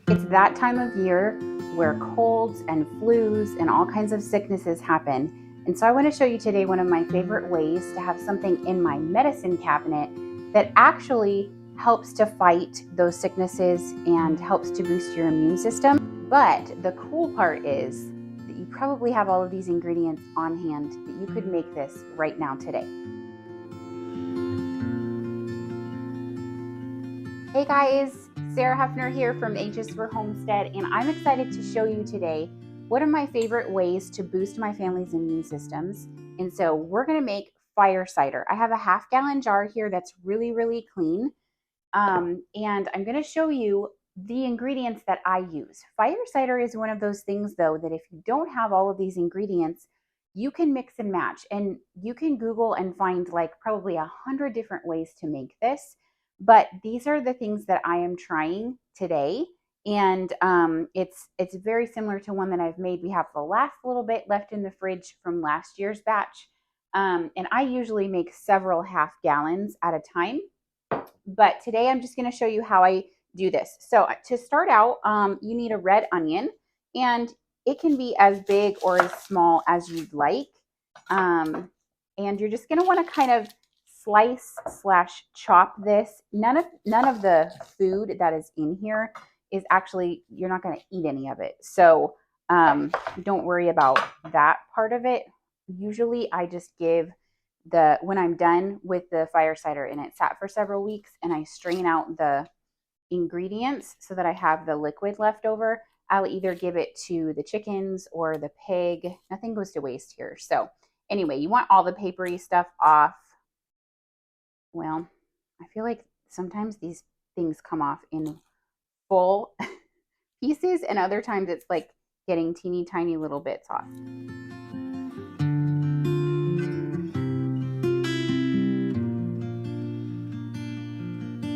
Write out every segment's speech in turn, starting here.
It's that time of year where colds and flus and all kinds of sicknesses happen. And so I want to show you today one of my favorite ways to have something in my medicine cabinet that actually helps to fight those sicknesses and helps to boost your immune system. But the cool part is that you probably have all of these ingredients on hand that you could make this right now today. Hey guys, Sarah Hefner here from H's for Homestead, and I'm excited to show you today one of my favorite ways to boost my family's immune systems. And so we're going to make fire cider. I have a half-gallon jar here that's really clean, and I'm going to show you the ingredients that I use. Fire cider is one of those things, though, that if you don't have all of these ingredients, you can mix and match, and you can Google and find like probably 100 different ways to make this. But these are the things that I am trying today, and it's very similar to one that I've made. We have the last little bit left in the fridge from last year's batch, and I usually make several half gallons at a time. But today I'm just going to show you how I do this. So to start out, you need a red onion, and it can be as big or as small as you'd like. And you're just going to want to kind of slice/chop this. None of the food that is in here is actually, you're not going to eat any of it. So don't worry about that part of it. Usually I just give when I'm done with the fire cider and it sat for several weeks, and I strain out the ingredients so that I have the liquid left over, I'll either give it to the chickens or the pig. Nothing goes to waste here. So anyway, you want all the papery stuff off. Well, I feel like sometimes these things come off in full pieces, and other times it's like getting teeny tiny little bits off.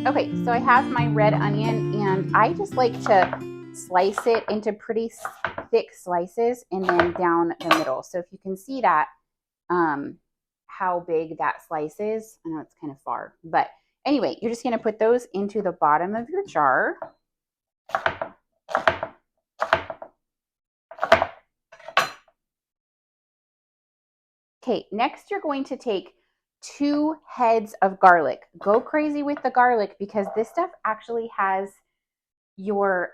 Okay, so I have my red onion, and I just like to slice it into pretty thick slices and then down the middle. So if you can see that, how big that slice is. I know it's kind of far, but anyway, you're just going to put those into the bottom of your jar. Okay, next you're going to take 2 heads of garlic. Go crazy with the garlic because this stuff actually has your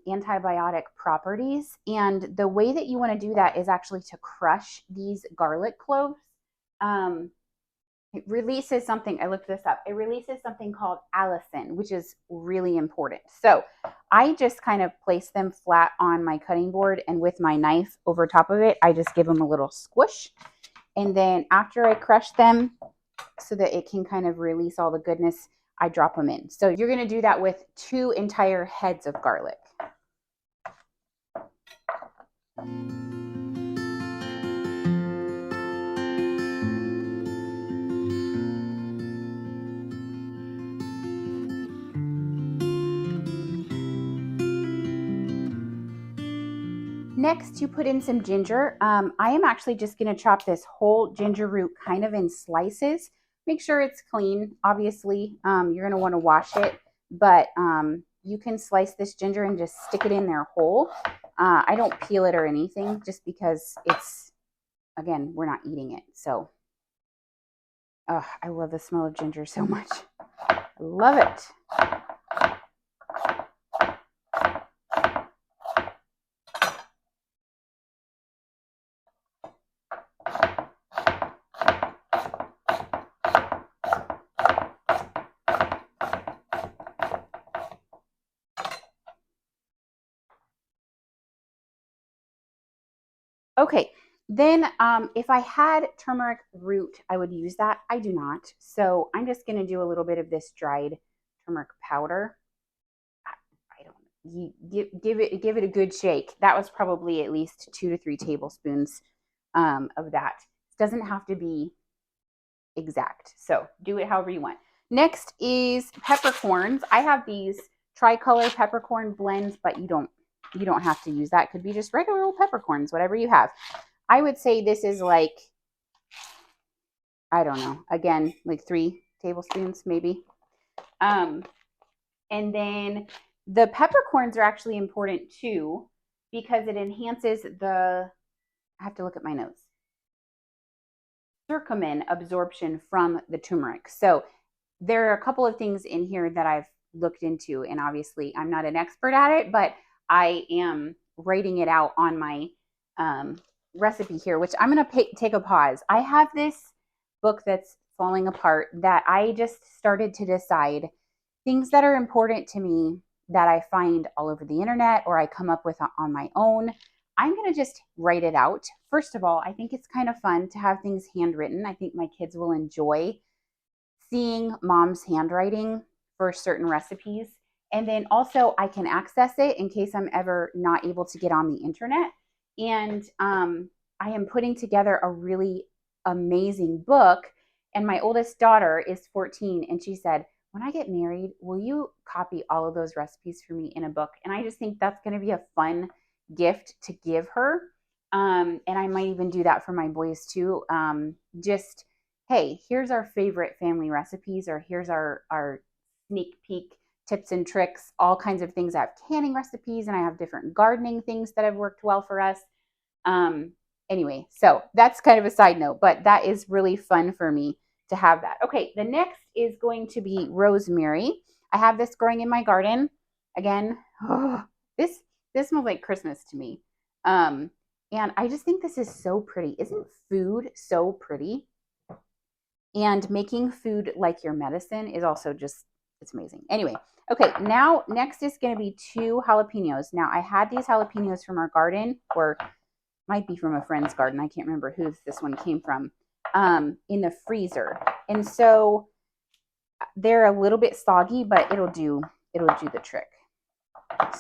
antibiotic properties. And the way that you want to do that is actually to crush these garlic cloves. It releases something, I looked this up, it releases something called allicin, which is really important. So I just kind of place them flat on my cutting board, and with my knife over top of it, I just give them a little squish. And then after I crush them so that it can kind of release all the goodness, I drop them in. So you're going to do that with 2 entire heads of garlic. Next, you put in some ginger. I am actually just going to chop this whole ginger root kind of in slices. Make sure it's clean. Obviously, you're going to want to wash it, but you can slice this ginger and just stick it in there whole. I don't peel it or anything just because it's, again, we're not eating it. So, I love the smell of ginger so much. I love it. Okay, then if I had turmeric root, I would use that. I do not. So I'm just going to do a little bit of this dried turmeric powder. I don't give it a good shake. That was probably at least 2 to 3 tablespoons of that. It doesn't have to be exact. So do it however you want. Next is peppercorns. I have these tricolor peppercorn blends, but you don't have to use that. It could be just regular old peppercorns, whatever you have. I would say this is like, I don't know, again, like 3 tablespoons maybe. And then The peppercorns are actually important too because it enhances the, I have to look at my notes, curcumin absorption from the turmeric. So there are a couple of things in here that I've looked into, and obviously I'm not an expert at it, but I am writing it out on my recipe here, which I'm going to take a pause. I have this book that's falling apart that I just started to decide things that are important to me that I find all over the internet or I come up with on my own. I'm going to just write it out. First of all, I think it's kind of fun to have things handwritten. I think my kids will enjoy seeing mom's handwriting for certain recipes. And then also I can access it in case I'm ever not able to get on the internet. And I am putting together a really amazing book. And my oldest daughter is 14, and she said, when I get married, will you copy all of those recipes for me in a book? And I just think that's going to be a fun gift to give her. And I might even do that for my boys too. Just, hey, here's our favorite family recipes, or here's our sneak peek tips and tricks, all kinds of things. I have canning recipes and I have different gardening things that have worked well for us. Anyway, so that's kind of a side note, but that is really fun for me to have that. Okay, the next is going to be rosemary. I have this growing in my garden. Again, this smells like Christmas to me. And I just think this is so pretty. Isn't food so pretty? And making food like your medicine is also just, it's amazing. Anyway, okay, now next is going to be 2 jalapenos. Now I had these jalapenos from our garden, or might be from a friend's garden. I can't remember who this one came from, in the freezer. And so they're a little bit soggy, but it'll do the trick.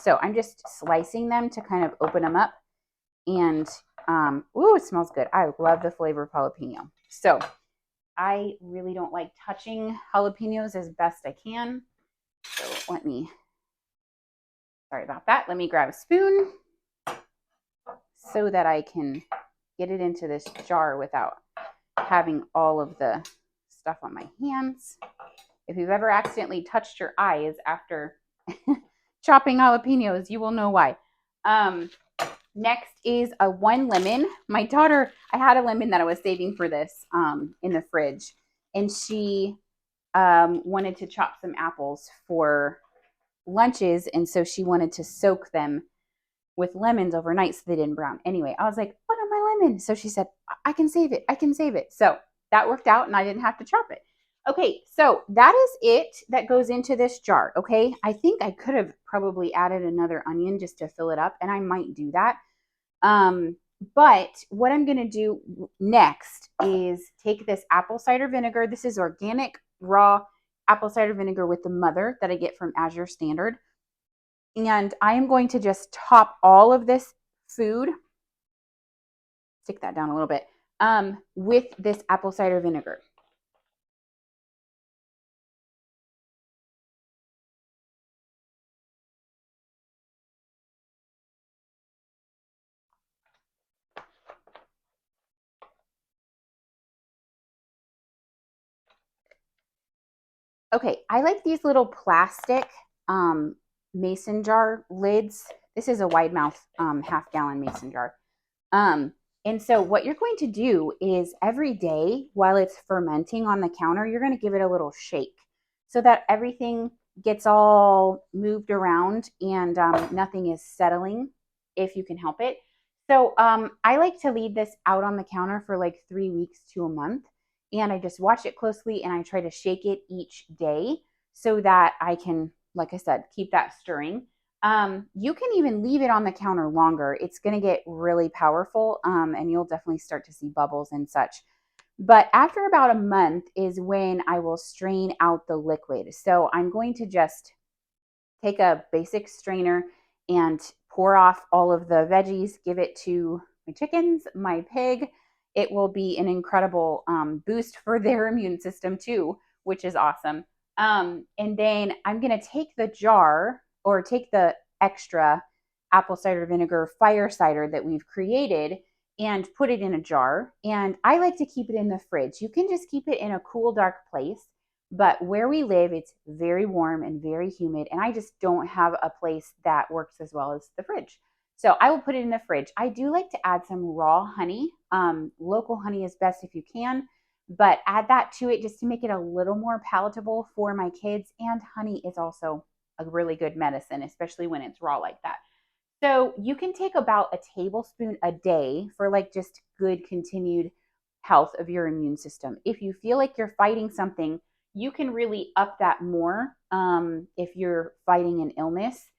So I'm just slicing them to kind of open them up. And, ooh, it smells good. I love the flavor of jalapeno. So I really don't like touching jalapenos as best I can. So sorry about that. Let me grab a spoon so that I can get it into this jar without having all of the stuff on my hands. If you've ever accidentally touched your eyes after chopping jalapenos, you will know why. Next is a 1 lemon. My daughter, I had a lemon that I was saving for this in the fridge, and she wanted to chop some apples for lunches, and so she wanted to soak them with lemons overnight so they didn't brown. Anyway, I was like, what are my lemons? So she said, I can save it. I can save it. So that worked out and I didn't have to chop it. Okay, so that is it that goes into this jar, okay? I think I could have probably added another onion just to fill it up, and I might do that. But what I'm going to do next is take this apple cider vinegar. This is organic, raw apple cider vinegar with the mother that I get from Azure Standard. And I am going to just top all of this food, stick that down a little bit, with this apple cider vinegar. Okay, I like these little plastic mason jar lids. This is a wide mouth half-gallon mason jar. And so what you're going to do is every day while it's fermenting on the counter, you're going to give it a little shake so that everything gets all moved around and nothing is settling if you can help it. So I like to leave this out on the counter for like 3 weeks to a month. And I just watch it closely and I try to shake it each day so that I can, like I said, keep that stirring. You can even leave it on the counter longer. It's going to get really powerful, and you'll definitely start to see bubbles and such. But after about a month is when I will strain out the liquid. So I'm going to just take a basic strainer and pour off all of the veggies, give it to my chickens, my pig. It will be an incredible boost for their immune system too, which is awesome. And then I'm going to take the jar, or take the extra apple cider vinegar fire cider that we've created, and put it in a jar. And I like to keep it in the fridge. You can just keep it in a cool, dark place. But where we live, it's very warm and very humid, and I just don't have a place that works as well as the fridge. So I will put it in the fridge. I do like to add some raw honey. Local honey is best if you can, but add that to it just to make it a little more palatable for my kids. And honey is also a really good medicine, especially when it's raw like that. So you can take about a tablespoon a day for like just good continued health of your immune system. If you feel like you're fighting something, you can really up that more if you're fighting an illness.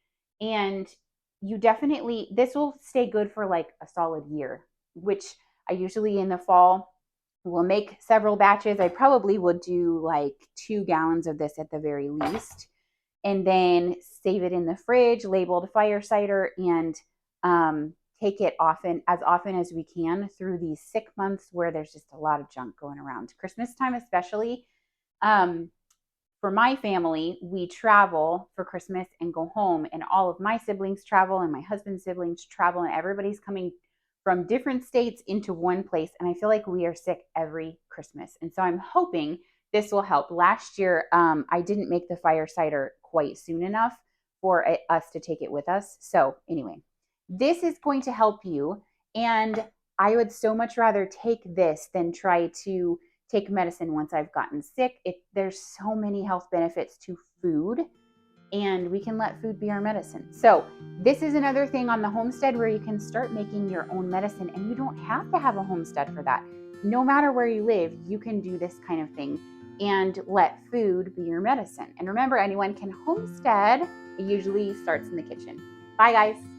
And you definitely, this will stay good for like a solid year, which I usually in the fall will make several batches. I probably would do like 2 gallons of this at the very least, and then save it in the fridge, labeled fire cider, and take it often as we can through these sick months where there's just a lot of junk going around. Christmas time, especially. Um, for my family, we travel for Christmas and go home, and all of my siblings travel, and my husband's siblings travel, and everybody's coming from different states into one place. And I feel like we are sick every Christmas. And so I'm hoping this will help. Last year, I didn't make the fire cider quite soon enough for us to take it with us. So, anyway, this is going to help you. And I would so much rather take this than try to take medicine once I've gotten sick. There's so many health benefits to food, and we can let food be our medicine. So this is another thing on the homestead where you can start making your own medicine, and you don't have to have a homestead for that. No matter where you live, you can do this kind of thing and let food be your medicine. And remember, anyone can homestead. It usually starts in the kitchen. Bye, guys.